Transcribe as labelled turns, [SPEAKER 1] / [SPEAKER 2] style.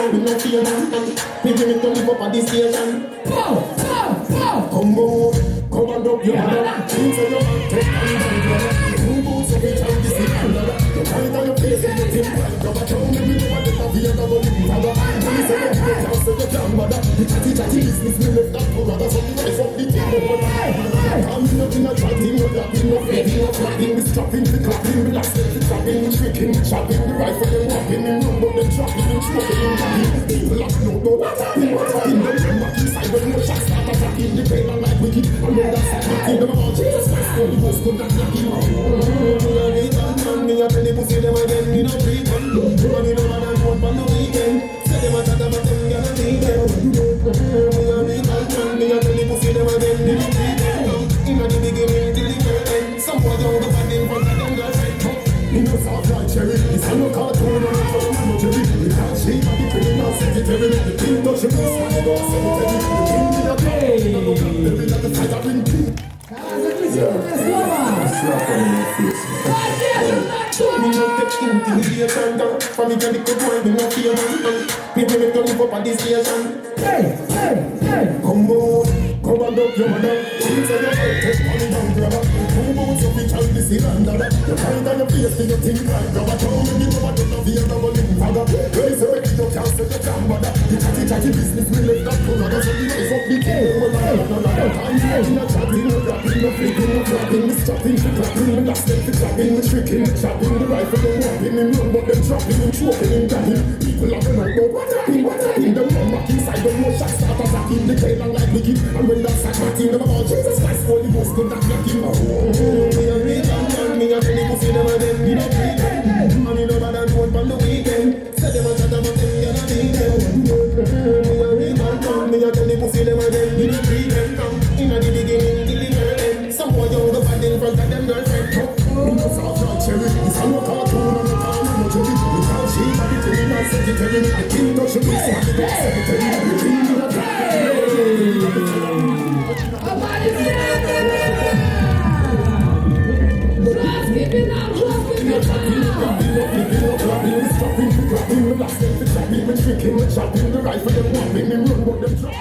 [SPEAKER 1] down with no fear, man. People make to live up at this station. Come on, come and up your mother. Things are your man, take and down, brother. Two boots of each and this is another. You fight on your face and you think right, brother. Tell me you know what the fear of a living father. When you say you can't say you can't, mother. You chatty business, me left that for brother. So you rise up the thing, but I'm nothing a chatting, no laughing, no fading, no flapping. We stopping, we clapping, we laughing, we clapping, we tricking, we chopping, we rifle, them whopping, we run, but them chopping, we smoking, we rapping. People have no know what's happening, them back inside when no shots start attacking. The pain and like wicked, and when that's attacking, them about Jesus Christ, Holy Ghost, could not knock him out. Me a tell the pussy them again, me no pretend. Money no man and one on the weekend. Say them a chat about them, you no need them. Me a tell the pussy them again, me no pretend. Inna the beginning till the very end. Some boy young up and in front of them girlfriend. Me no soft like cherry, it's a no cartoon or a film, no jelly. We can't shake my the criminal secretary. The king touch your face, man, go cemetery. The king be a play, the king like a fighter ring king. Slap on my face. Me no take intimidation down. For me, can the boy, me no fear man. People make to live up at this station. Come on, come and up your mother. Things are your head, take money down, brother. Two boots of each and this is another. You find on your face, you think right, brother. Tell me you know what the fear of a living father. When you say you can't say you can't, mother. The chatty business, we left that to brother. So you rise up the king, well, I'm in a chatting, no rapping, no flipping, no flapping. We stopping, we clapping, we lasting, we clapping, we tricking, we chopping. The rifle, them whopping, them run, but them chopping, them choking, them gapping. People have them right now, what happened? Them run back inside, them no shots start attacking. They tail and like wicked, and when that's attacking, them about Jesus Christ, Holy Ghost, could not knock him out. Me a read and me a tell you pussy them again, me no pretend. Money no bad and one on the weekend. Say them a chat about them, you no need them. Me a read and me a tell you pussy them again, me no pretend. Inna the beginning till the very end. Some boy young up and in front of them girlfriend. Me no soft like cherry, it's a no cartoon and no cartoon, no jelly. We can't shake my the criminal secretary. The king touch your face, and the dog cemetery. The king be a play. Stopping, we clapping, we lasting, we clapping, we tricking, we chopping, the rifle, them whopping, we run, but them drop.